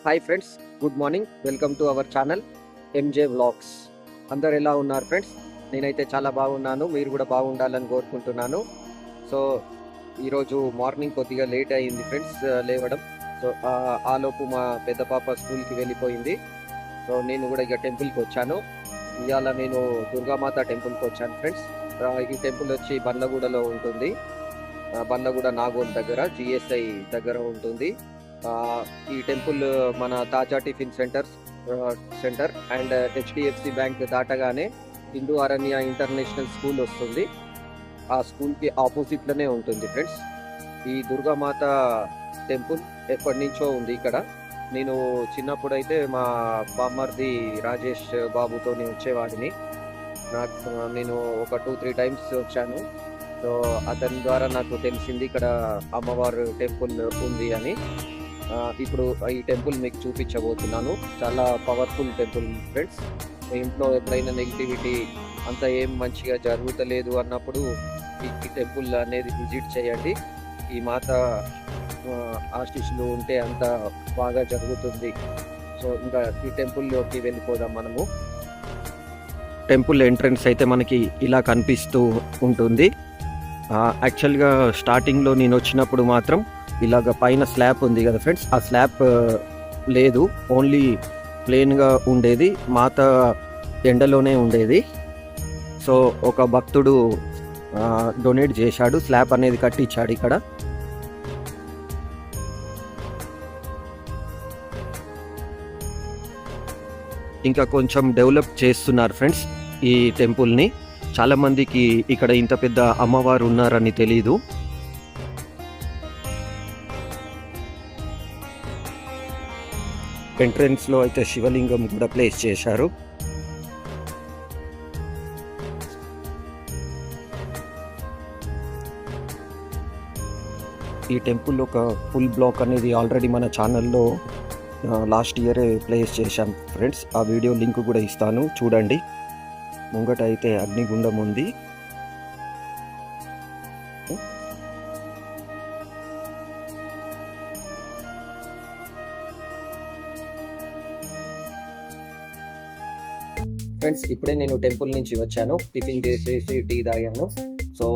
Hi friends, good morning. Welcome to our channel M J vlogs. అందరు ఎలా ఉన్నారు ఫ్రెండ్స్? నేనైతే చాలా బాగున్నాను. మీరు కూడా బాగుండాలని కోరుకుంటున్నాను. సో ఈరోజు మార్నింగ్ కొద్దిగా లేట్ అయ్యింది ఫ్రెండ్స్ లేవడం. సో ఆలోపు మా పెద్ద పాప స్కూల్కి వెళ్ళిపోయింది. సో నేను కూడా ఇక టెంపుల్కి వచ్చాను. ఇవాళ నేను దుర్గామాత టెంపుల్కి వచ్చాను ఫ్రెండ్స్. ఈ టెంపుల్ వచ్చి బండ్లగూడలో ఉంటుంది. బండ్లగూడ నాగోల్ దగ్గర జిఎస్ఐ దగ్గర ఉంటుంది. ఈ టెంపుల్ మన తాజా tiffin centre and HDFC bank దాటగానే హిందూ అరణ్య ఇంటర్నేషనల్ స్కూల్ వస్తుంది. ఆ స్కూల్కి ఆపోజిట్లోనే ఉంటుంది ఫ్రెండ్స్. ఈ దుర్గామాత టెంపుల్ ఎప్పటి నుంచో ఉంది ఇక్కడ. నేను చిన్నప్పుడైతే మా బామ్మర్ది రాజేష్ బాబుతో వచ్చేవాడిని. నేను ఒక 2-3 టైమ్స్ వచ్చాను. సో అతని ద్వారా నాకు తెలిసింది ఇక్కడ అమ్మవారు టెంపుల్ ఉంది అని. ఇప్పుడు ఈ టెంపుల్ మీకు చూపించబోతున్నాను. చాలా పవర్ఫుల్ టెంపుల్ ఫ్రెండ్స్. మీ ఇంట్లో ఎప్పుడైనా నెగిటివిటీ అంత ఏం మంచిగా జరుగుతలేదు అన్నప్పుడు ఈ టెంపుల్ అనేది విజిట్ చేయండి. ఈ మాత ఆశీస్సులు ఉంటే అంత బాగా జరుగుతుంది. సో ఇంకా ఈ టెంపుల్లోకి వెళ్ళిపోదాం మనము. టెంపుల్ ఎంట్రన్స్ అయితే మనకి ఇలా కనిపిస్తూ ఉంటుంది. యాక్చువల్గా స్టార్టింగ్లో నేను వచ్చినప్పుడు మాత్రం ఇలాగ పైన స్లాబ్ ఉంది కదా ఫ్రెండ్స్, ఆ స్లాబ్ లేదు, ఓన్లీ ప్లెయిన్గా ఉండేది. మాత ఎండలోనే ఉండేది. సో ఒక భక్తుడు డొనేట్ చేశాడు, స్లాబ్ అనేది కట్టించాడు ఇక్కడ. ఇంకా కొంచెం డెవలప్ చేస్తున్నారు ఫ్రెండ్స్ ఈ టెంపుల్ని. చాలామందికి ఇక్కడ ఇంత పెద్ద అమ్మవారు ఉన్నారని తెలీదు. ఎంట్రన్స్లో అయితే శివలింగం కూడా ప్లేస్ చేశారు. ఈ టెంపుల్ ఒక ఫుల్ బ్లాక్ అనేది ఆల్రెడీ మన ఛానల్లో లాస్ట్ ఇయరే ప్లేస్ చేశాం ఫ్రెండ్స్. ఆ వీడియో లింక్ కూడా ఇస్తాను, చూడండి. ముంగట అయితే అగ్నిగుండం ఉంది. ఫ్రెండ్స్, ఇప్పుడే నేను టెంపుల్ నుంచి వచ్చాను. టిఫిన్ చేసేసి టీ తాగాను. సో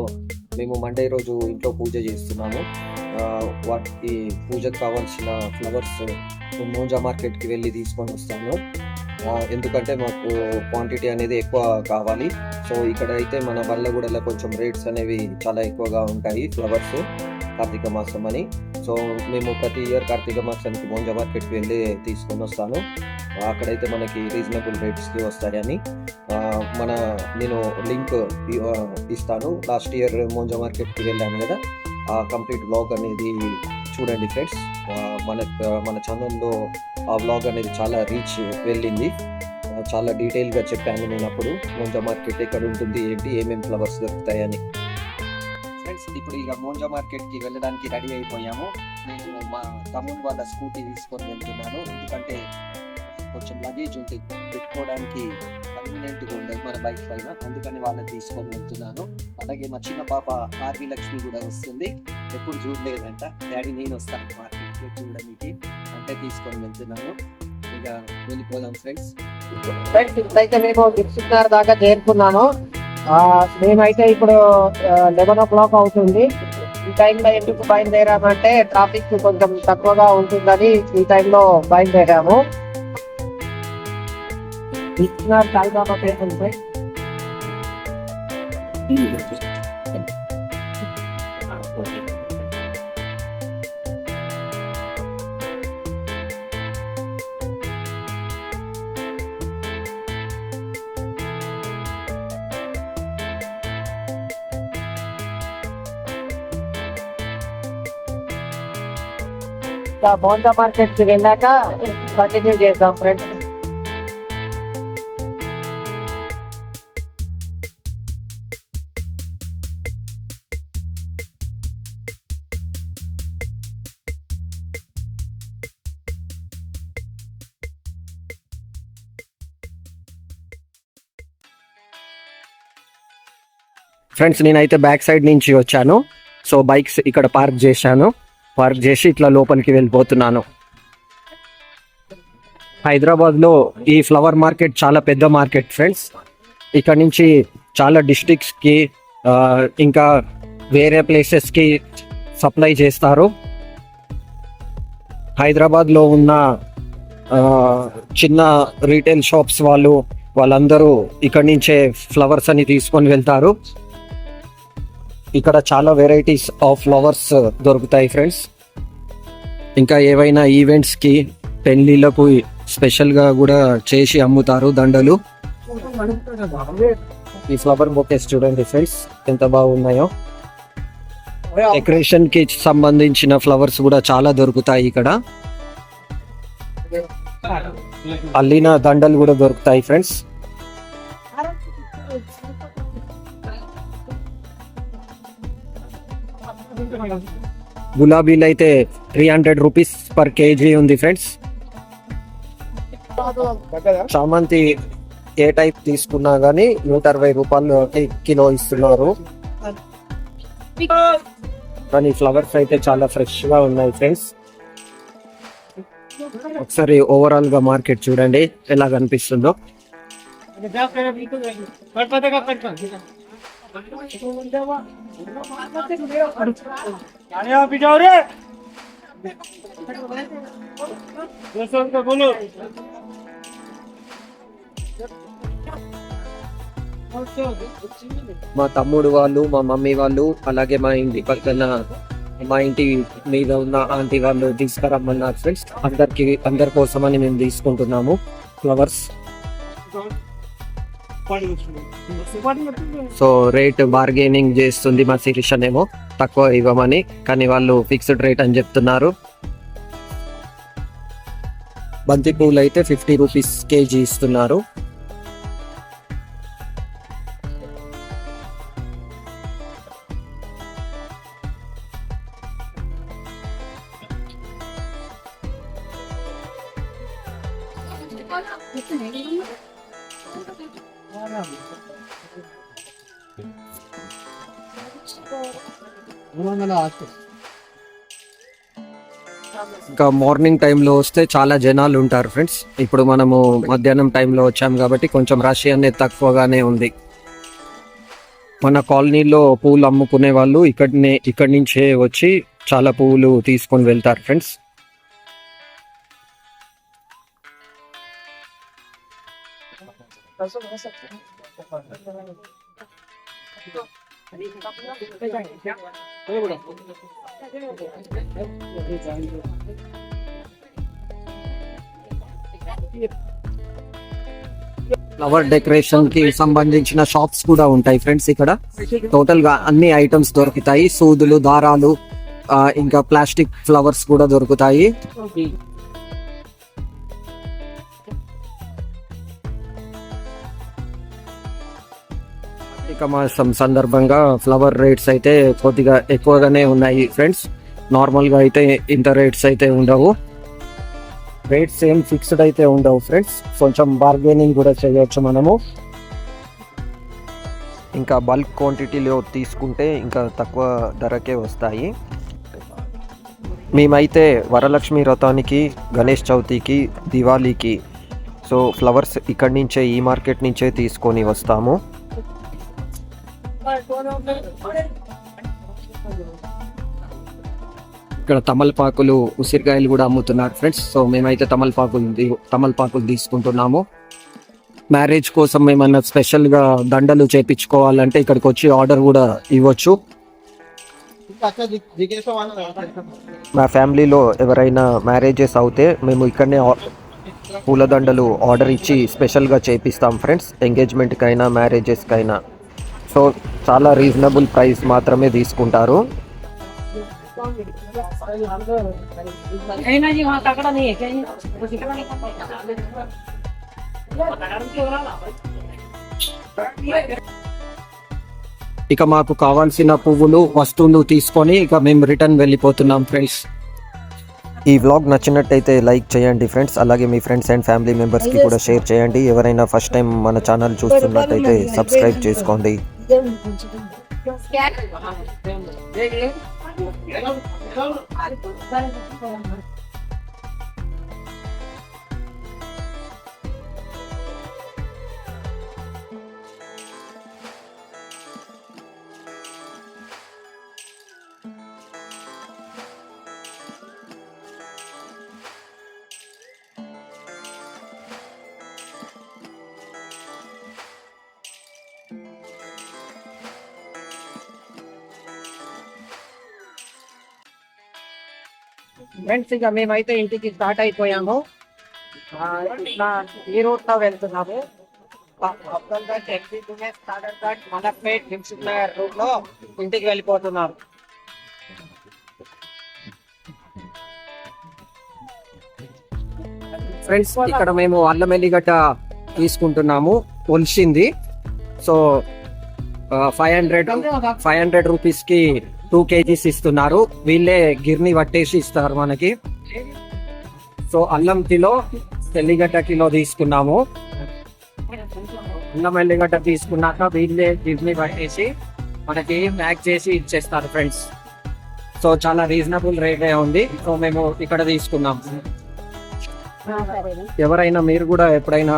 మేము మండే రోజు ఇంట్లో పూజ చేస్తున్నాము. వాటికి పూజకు కావాల్సిన ఫ్లవర్స్ మోంజా మార్కెట్కి వెళ్ళి తీసుకొని వస్తాను. ఎందుకంటే మాకు క్వాంటిటీ అనేది ఎక్కువ కావాలి. సో ఇక్కడ అయితే మన బండ్లగూడలో కొంచెం రేట్స్ అనేవి చాలా ఎక్కువగా ఉంటాయి ఫ్లవర్స్, కార్తీక మాసం అని. సో మేము ప్రతి ఇయర్ కార్తీక మాసానికి మోంజా మార్కెట్కి వెళ్ళి తీసుకొని వస్తాను. అక్కడైతే మనకి రీజనబుల్ రేట్స్కి వస్తాయని నేను లింక్ ఇస్తాను. లాస్ట్ ఇయర్ మోంజా మార్కెట్కి వెళ్ళాను కదా, ఆ కంప్లీట్ బ్లాగ్ అనేది చూడండి ఫ్రెండ్స్. మన ఛానల్లో ఆ బ్లాగ్ అనేది చాలా రీచ్ వెళ్ళింది. చాలా డీటెయిల్గా చెప్పాను నేను అప్పుడు, మోంజా మార్కెట్ ఎక్కడ ఉంటుంది, ఏంటి, ఏమేమి ఫ్లవర్స్ దొరుకుతాయని. ఫ్రెండ్స్, ఇప్పుడు ఇక మోంజా మార్కెట్కి వెళ్ళడానికి రెడీ అయిపోయాము. నేను మా తమ్ముడు వాళ్ళ స్కూటీ తీసుకొని వెళ్తున్నాను. ఎందుకంటే కొంచెం లగేజ్ ఉంటుంది, పెట్టుకోవడానికి కన్వీనియంట్గా ఉండదు మన బైక్ పైన, అందుకని వాళ్ళని తీసుకొని వెళ్తున్నాను. అలాగే మా చిన్న పాప ఆర్వి లక్ష్మి కూడా వస్తుంది. ఎప్పుడు చూడలేదంట. డాడీ నేను వస్తాను మార్కెట్కి చూడడానికి అంటే తీసుకొని వెళ్తున్నాను. ఇక వెళ్ళిపోదాం ఫ్రెండ్స్. ఇప్పుడైతే మేము దిక్షితార్ దాకా చేరుకున్నాను. మేమైతే ఇప్పుడు 11 o'clock అవుతుంది. ఈ టైంలో ఎందుకు బయలుదేరామంటే ట్రాఫిక్ కొంచెం తక్కువగా ఉంటుందని ఈ టైంలో బయలుదేరాము. దిక్షితార్ సాయిబాబా టెంపుల్ పై మోంజా మార్కెట్ కి వెళ్ళాక కంటిన్యూ చేద్దాం ఫ్రెండ్స్. ఫ్రెండ్స్, నేనైతే బ్యాక్ సైడ్ నుంచి వచ్చాను. సో బైక్స్ ఇక్కడ పార్క్ చేశాను. పార్క్ చేసి ఇట్లా లోపలికి వెళ్ళిపోతున్నాను. హైదరాబాద్ లో ఈ ఫ్లవర్ మార్కెట్ చాలా పెద్ద మార్కెట్ ఫ్రెండ్స్. ఇక్కడ నుంచి చాలా డిస్ట్రిక్ట్స్ కి ఇంకా వేరే ప్లేసెస్ కి సప్లై చేస్తారు. హైదరాబాద్ లో ఉన్న చిన్న రీటైల్ షాప్స్ వాళ్ళందరూ ఇక్కడ నుంచే ఫ్లవర్స్ అని తీసుకొని వెళ్తారు. ఇక్కడ చాలా వెరైటీస్ ఆఫ్ ఫ్లవర్స్ దొరుకుతాయి ఫ్రెండ్స్. ఇంకా ఏవైనా ఈవెంట్స్ కి పెళ్లిళ్ళకు స్పెషల్ గా కూడా చేసి అమ్ముతారు దండలు. ఈ ఫ్లవర్ బొకేస్ చూడండి ఫ్రెండ్స్ ఎంత బాగున్నాయో. డెకరేషన్ కి సంబంధించిన ఫ్లవర్స్ కూడా చాలా దొరుకుతాయి ఇక్కడ. అల్లిన దండలు కూడా దొరుకుతాయి ఫ్రెండ్స్. గులాబీలు అయితే 300 రూపీస్ పర్ కేజీ ఉంది ఫ్రెండ్స్. చామంతి ఏ టైప్ తీసుకున్నా గానీ 160 రూపాయలు కిలో ఇస్తున్నారు. కానీ ఫ్లవర్స్ అయితే చాలా ఫ్రెష్ గా ఉన్నాయి ఫ్రెండ్స్. ఒకసారి ఓవరాల్ గా మార్కెట్ చూడండి ఎలా కనిపిస్తుందో. మా తమ్ముడు వాళ్ళు, మా మమ్మీ వాళ్ళు, అలాగే మా ఇంటి పక్కన మా ఇంటి మీద ఉన్న ఆంటీ వాళ్ళు తీసుకురమ్మన్నారు ఫ్రెండ్స్. అందరి కోసమని మేము తీసుకుంటున్నాము ఫ్లవర్స్. సో రేట్ బార్గెనింగ్ చేస్తుంది మా శిరీషన్ ఏమో తక్కువ ఇవ్వమని, కానీ వాళ్ళు ఫిక్స్డ్ రేట్ అని చెప్తున్నారు. బంతి పూలు అయితే 50 రూపీస్ కేజీ ఇస్తున్నారు. ఇంకా మార్నింగ్ టైంలో వస్తే చాలా జనాలు ఉంటారు ఫ్రెండ్స్. ఇప్పుడు మనము మధ్యాహ్నం టైంలో వచ్చాం కాబట్టి కొంచెం రష్ అనేది తక్కువగానే ఉంది. మన కాలనీలో పూలు అమ్ముకునే వాళ్ళు ఇక్కడి నుంచే వచ్చి చాలా పువ్వులు తీసుకొని వెళ్తారు ఫ్రెండ్స్. ఫ్లవర్ డెకరేషన్ కి సంబంధించిన షాప్స్ కూడా ఉంటాయి ఫ్రెండ్స్. ఇక్కడ టోటల్ గా అన్ని ఐటమ్స్ దొరుకుతాయి. సూదులు, దారాలు, ఇంకా ప్లాస్టిక్ ఫ్లవర్స్ కూడా దొరుకుతాయి. కార్తీక మాసం సందర్భంగా ఫ్లవర్ రేట్స్ అయితే కొద్దిగా ఎక్కువగానే ఉన్నాయి ఫ్రెండ్స్. నార్మల్ గా అయితే ఇంత రేట్స్ అయితే ఉండవు. రేట్స్ ఏం ఫిక్స్డ్ అయితే ఉండవు ఫ్రెండ్స్. కొంచెం బార్గెనింగ్ కూడా చేయొచ్చు మనము. ఇంకా బల్క్ క్వాంటిటీలో తీసుకుంటే ఇంకా తక్కువ ధరకే వస్తాయి. మేమైతే వరలక్ష్మి వ్రతానికి, గణేష్ చవితికి, దివాళీకి సో ఫ్లవర్స్ ఇక్కడి నుంచే, ఈ మార్కెట్ నుంచే తీసుకొని వస్తాము. ఇక్కడ తమలపాకులు, ఉసిరికాయలు కూడా అమ్ముతున్నారు ఫ్రెండ్స్. సో మేమైతే తమలపాకులు తీసుకుంటున్నాము. మ్యారేజ్ కోసం ఏమన్నా స్పెషల్ గా దండలు చేపించుకోవాలంటే ఇక్కడికి వచ్చి ఆర్డర్ కూడా ఇవ్వచ్చు. మా ఫ్యామిలీలో ఎవరైనా మ్యారేజెస్ అవుతే మేము ఇక్కడనే పూలదండలు ఆర్డర్ ఇచ్చి స్పెషల్గా చేపిస్తాం ఫ్రెండ్స్. ఎంగేజ్మెంట్కైనా, మ్యారేజెస్కైనా. సో చాలా రీజనబుల్ ప్రైస్ మాత్రమే తీసుకుంటారు. ఇక మాకు కావాల్సిన పువ్వులు, వస్తువులు తీసుకొని ఇక మేము రిటర్న్ వెళ్ళిపోతున్నాం ఫ్రెండ్స్. ఈ వ్లాగ్ నచ్చినట్టయితే లైక్ చేయండి ఫ్రెండ్స్. అలాగే మీ ఫ్రెండ్స్ అండ్ ఫ్యామిలీ మెంబర్స్కి కూడా షేర్ చేయండి. ఎవరైనా ఫస్ట్ టైం మన ఛానల్ చూస్తున్నట్టయితే సబ్స్క్రైబ్ చేసుకోండి. ఫ్రెండ్స్ ఇక మేమైతే ఇంటికి స్టార్ట్ అయిపోయాము. ఇట్లా ఈ రూట్ లో వెళ్తున్నాము. అబ్దుల్ఘట్, ఎంపీపీఎస్, సాగర్ఘట్, మలక్పేట్, దిల్సుఖ్ నగర్ రూట్ లో ఇంటికి వెళ్ళిపోతున్నారు. ఫ్రెండ్స్ ఇక్కడ మేము అల్లం ఎల్లిగడ్డ తీసుకుంటున్నాము, ఒలిసింది. సో 500 రూపీస్ కి 2 kgs ఇస్తున్నారు. వీళ్ళే గిర్ని పట్టేసి ఇస్తారు మనకి. సో అల్లం కిలో, ఎల్లిగడ్డ కిలో తీసుకున్నాము. అల్లం ఎల్లిగడ్డ తీసుకున్నాక వీళ్ళే గిర్ని పట్టేసి మనకి ప్యాక్ చేసి ఇచ్చేస్తారు ఫ్రెండ్స్. సో చాలా రీజనబుల్ రేట్ ఉంది. సో మేము ఇక్కడ తీసుకున్నాం. ఎవరైనా మీరు కూడా ఎప్పుడైనా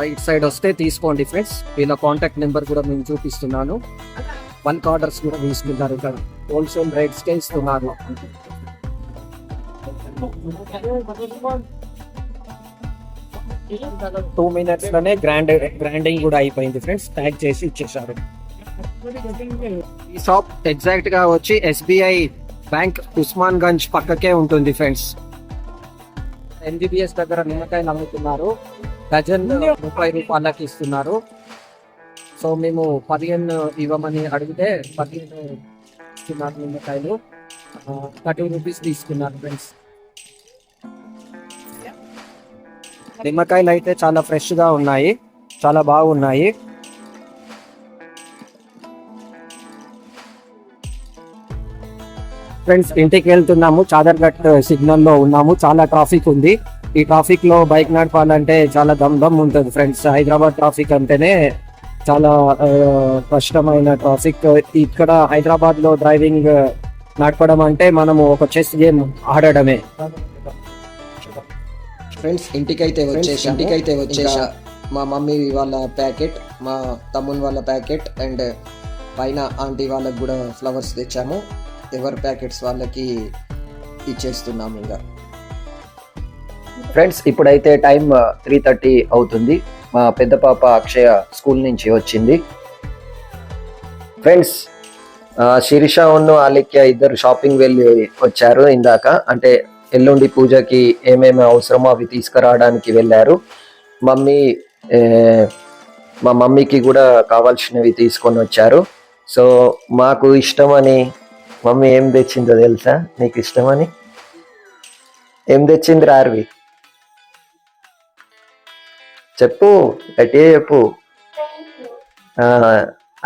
ఇటు సైడ్ వస్తే తీసుకోండి ఫ్రెండ్స్. వీళ్ళ కాంటాక్ట్ నెంబర్ కూడా మేము చూపిస్తున్నాను. బల్క్ ఆర్డర్స్ కూడా తీసుకుంటారు. ఇక్కడ హోల్సేల్ రేట్స్ కే ఇస్తున్నారు. 2 minutes లోనే గ్రైండింగ్ కూడా అయిపోయింది ఫ్రెండ్స్. ప్యాక్ చేసి ఇచ్చేసారు. ఈ షాప్ ఎగ్జాక్ట్ గా వచ్చి SBI బ్యాంక్ ఉస్మాన్ గంజ్ పక్కకే ఉంటుంది ఫ్రెండ్స్. MBBS దగ్గర నిమ్మకాయలు అమ్ముతున్నారు. డజన్ 30 రూపాయలకి ఇస్తున్నారు. సో మేము 15 ఇవ్వమని అడిగితే 15 ఇస్తున్నారు నిమ్మకాయలు. 30 రూపీస్ తీసుకున్నారు ఫ్రెండ్స్. నిమ్మకాయలు అయితే చాలా ఫ్రెష్ గా ఉన్నాయి, చాలా బాగున్నాయి. ఫ్రెండ్స్ ఇంటికి వెళ్తున్నాము. చాదర్ఘట్ సిగ్నల్ లో ఉన్నాము. చాలా ట్రాఫిక్ ఉంది. ఈ ట్రాఫిక్ లో బైక్ నడపాలంటే చాలా దమ్ ఉంటుంది ఫ్రెండ్స్. హైదరాబాద్ ట్రాఫిక్ అంటేనే చాలా కష్టమైన ట్రాఫిక్. ఇక్కడ హైదరాబాద్ లో డ్రైవింగ్ నడపడం అంటే మనము ఒక చెస్ గేమ్ ఆడడమే. ఫ్రెండ్స్ ఇంటికైతే వచ్చేసా. మా మమ్మీ వాళ్ళ ప్యాకెట్, మా తమ్ముని వాళ్ళ ప్యాకెట్ అండ్ పైన ఆంటీ వాళ్ళకి కూడా ఫ్లవర్స్ తెచ్చాము. ఎవరి ప్యాకెట్స్ వాళ్ళకి ఇచ్చేస్తున్నాము. ఇంకా ఫ్రెండ్స్ ఇప్పుడైతే టైం 3:30 అవుతుంది. మా పెద్ద పాప అక్షయ స్కూల్ నుంచి వచ్చింది. ఫ్రెండ్స్ శిరీష ఉన్ను ఆలిక్య ఇద్దరు షాపింగ్ వెళ్ళి వచ్చారు ఇందాక. అంటే ఎల్లుండి పూజకి ఏమేమి అవసరమో అవి తీసుకురావడానికి వెళ్ళారు. మా మమ్మీకి కూడా కావాల్సినవి తీసుకొని వచ్చారు. సో మాకు ఇష్టమని మమ్మీ ఏం తెచ్చిందో తెలుసా? నీకు ఇష్టమని ఏం తెచ్చింది రార్వి? చెప్పు, గట్టిగా చెప్పు.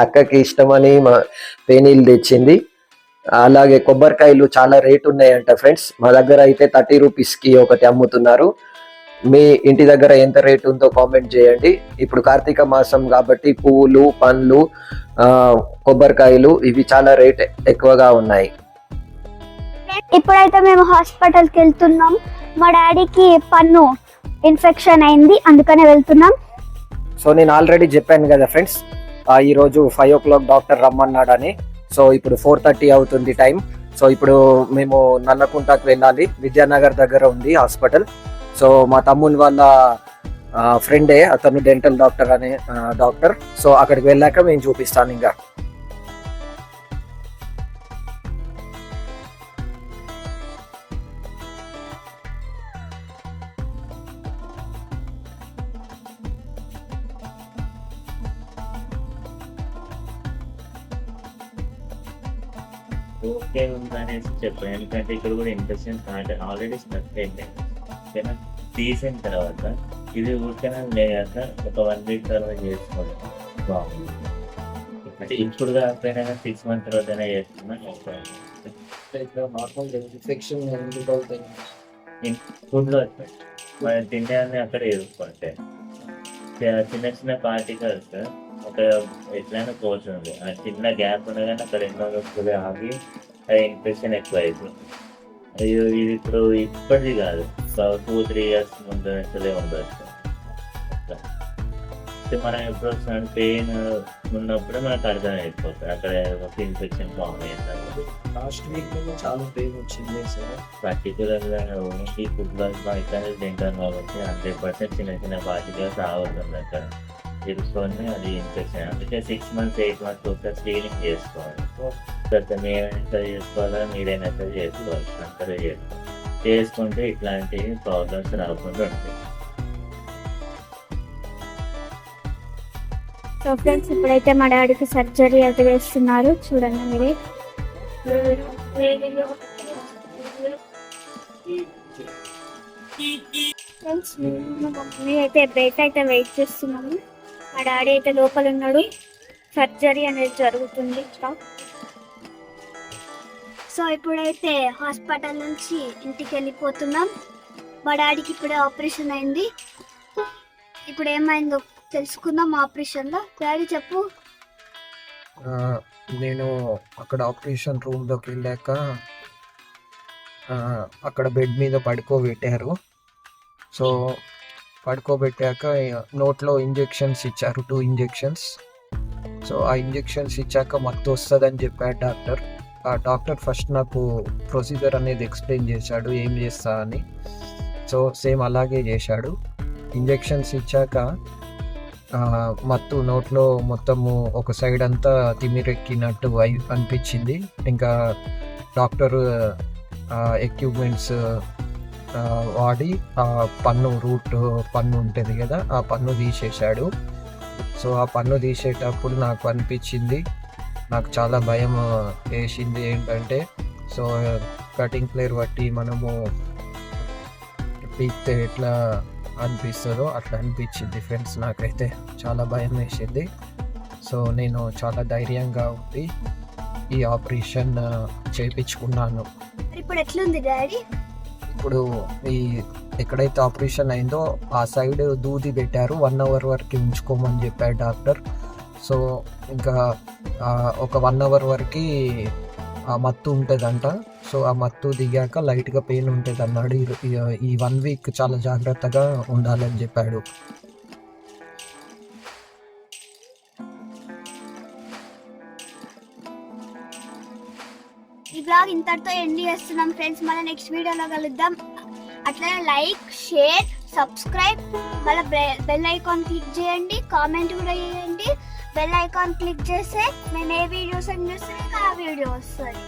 అక్కకి ఇష్టమని మా పేనీలు తెచ్చింది. అలాగే కొబ్బరికాయలు చాలా రేట్ ఉన్నాయంట ఫ్రెండ్స్. మా దగ్గర అయితే 30 రూపీస్కి ఒకటి అమ్ముతున్నారు. మీ ఇంటి దగ్గర ఎంత రేట్ ఉందో కామెంట్ చేయండి. ఇప్పుడు కార్తీక మాసం కాబట్టి పువ్వులు, పండ్లు, కొబ్బరికాయలు ఇవి చాలా రేట్ ఎక్కువగా ఉన్నాయి. ఇప్పుడైతే మేము హాస్పిటల్కి వెళ్తున్నాం. మా డాడీకి పన్ను ఇన్ఫెక్షన్ అయింది, అందుకనే వెళ్తున్నాం. సో నేను ఆల్రెడీ చెప్పాను కదా ఫ్రెండ్స్, ఈరోజు 5 o'clock డాక్టర్ రమ్మన్నాడని. సో ఇప్పుడు 4:30 అవుతుంది టైం. సో ఇప్పుడు మేము నల్లకుంటకు వెళ్ళాలి. విద్యానగర్ దగ్గర ఉంది హాస్పిటల్. సో మా తమ్ముని వాళ్ళ ఫ్రెండే, అతను డెంటల్ డాక్టర్ అనే డాక్టర్. సో అక్కడికి వెళ్ళాక మేము చూపిస్తాను. ఇంకా ఓకే ఉందనేసి చెప్పాను. ఎందుకంటే ఇక్కడ కూడా ఇన్ఫెక్షన్ ఆల్రెడీ స్టార్ట్ అయిపోయింది. తీసిన తర్వాత ఇది ఊరికైనా లేక ఒక 1 week తర్వాత చేసుకోవాలి బాగుంది. అంటే ఇప్పుడు కాకపోయినా 6 months తర్వాతనే చేసుకున్నా ఫుడ్లో మనం తింటే అక్కడ ఎదుర్కొంటే చిన్న చిన్న పార్టికల్స్ ఒక ఎట్లయినా పోతుంది. ఆ చిన్న గ్యాప్ ఉండగానే అక్కడ ఎన్నో వస్తువులు ఆగి అది ఇన్ఫెక్షన్ ఎక్కువ అవుతుంది. అయ్యో ఇది ఇప్పుడు ఇప్పటిది కాదు, 2-3 years ముందు నుంచే ఉండవచ్చు. మనం ఎప్పుడు వస్తున్నాడు పెయిన్ ఉన్నప్పుడే మనకు అర్థం అయిపోతుంది అక్కడ ఒక ఇన్ఫెక్షన్ ఫామ్ అయ్యింది. లాస్ట్ వీక్ చాలా పెయిన్ వచ్చింది సార్. పర్టికులర్గా ఈ ఫుడ్ బాల్ డెంటల్ కాబట్టి 100% చిన్న చిన్న పార్టికల్స్ రావద్దు అక్కడ. తెలుసుకొని అది ఇన్ఫెక్షన్, అందుకే 6 months 8 months ఒకసారి స్క్రీనింగ్ చేసుకోవాలి. తర్వాత మేమైనా చేసుకోవాలా, మీరైనా చేసుకోవాలి, అంతగా చేసుకుంటే ఇట్లాంటి ప్రాబ్లమ్స్ రాకుండా ఉంటాయి. సో ఫ్రెండ్స్, ఇప్పుడైతే మా డాడీకి సర్జరీ అయితే వేస్తున్నారు, చూడండి మీరే. ఫ్రెండ్స్, మా మమ్మీ అయితే బయట అయితే వెయిట్ చేస్తున్నాము. మా డాడీ అయితే లోపల ఉన్నాడు. సర్జరీ అనేది జరుగుతుంది ఇక్కడ. సో ఇప్పుడైతే హాస్పిటల్ నుంచి ఇంటికి వెళ్ళిపోతున్నాం. మా డాడీకి ఇప్పుడే ఆపరేషన్ అయింది. ఇప్పుడు ఏమైందో తెలుసుకుందాం ఆపరేషన్లో. డాడీ చెప్పు. నేను అక్కడ ఆపరేషన్ రూమ్లోకి వెళ్ళాక అక్కడ బెడ్ మీద పడుకోబెట్టారు. సో పడుకోబెట్టాక నోట్లో ఇంజెక్షన్స్ ఇచ్చారు, 2 ఇంజెక్షన్స్. సో ఆ ఇంజెక్షన్స్ ఇచ్చాక మత్తు వస్తుందని చెప్పాడు డాక్టర్. ఆ డాక్టర్ ఫస్ట్ నాకు ప్రొసీజర్ అనేది ఎక్స్ప్లెయిన్ చేశాడు, ఏం చేస్తా అని. సో సేమ్ అలాగే చేశాడు. ఇంజెక్షన్స్ ఇచ్చాక మత్తు నోట్లో మొత్తము ఒక సైడ్ అంతా తిమ్మిరెక్కినట్టు అనిపించింది. ఇంకా డాక్టర్ ఎక్విప్మెంట్స్ వాడి ఆ పన్ను ఉంటుంది కదా, ఆ పన్ను తీసేశాడు. సో ఆ పన్ను తీసేటప్పుడు నాకు అనిపించింది, నాకు చాలా భయం వేసింది. ఏంటంటే, సో కటింగ్ ప్లేయర్ బట్టి మనము పీక్తే ఎట్లా అనిపిస్తుందో అట్లా అనిపించింది ఫ్రెండ్స్. నాకైతే చాలా భయం వేసింది. సో నేను చాలా ధైర్యంగా ఉండి ఈ ఆపరేషన్ చేయించుకున్నాను. ఇప్పుడు ఎట్లుంది డాడీ? ఇప్పుడు ఈ ఎక్కడైతే ఆపరేషన్ అయిందో ఆ సైడ్ దూది పెట్టారు, 1 hour వరకు ఉంచుకోమని చెప్పారు డాక్టర్. సో ఇంకా ఒక 1 hour వరకు ఆ మత్తు ఉంటుందంట. సో ఆ మత్తు దిగాక లైట్గా పెయిన్ ఉంటుంది అన్నాడు. ఈ 1 week చాలా జాగ్రత్తగా ఉండాలని చెప్పాడు. ఈ బ్లాగ్ ఇంతటితో ఎండ్ చేస్తున్నాం ఫ్రెండ్స్. మన నెక్స్ట్ వీడియోలో కలుద్దాం. అట్లనే లైక్, షేర్, సబ్స్క్రైబ్, మళ్ళీ బెల్ ఐకాన్ క్లిక్ చేయండి. కామెంట్ కూడా చేయండి. బెల్ ఐకాన్ క్లిక్ చేస్తే నేను ఏ వీడియోస్ అని చూస్తే ఆ వీడియో వస్తుంది.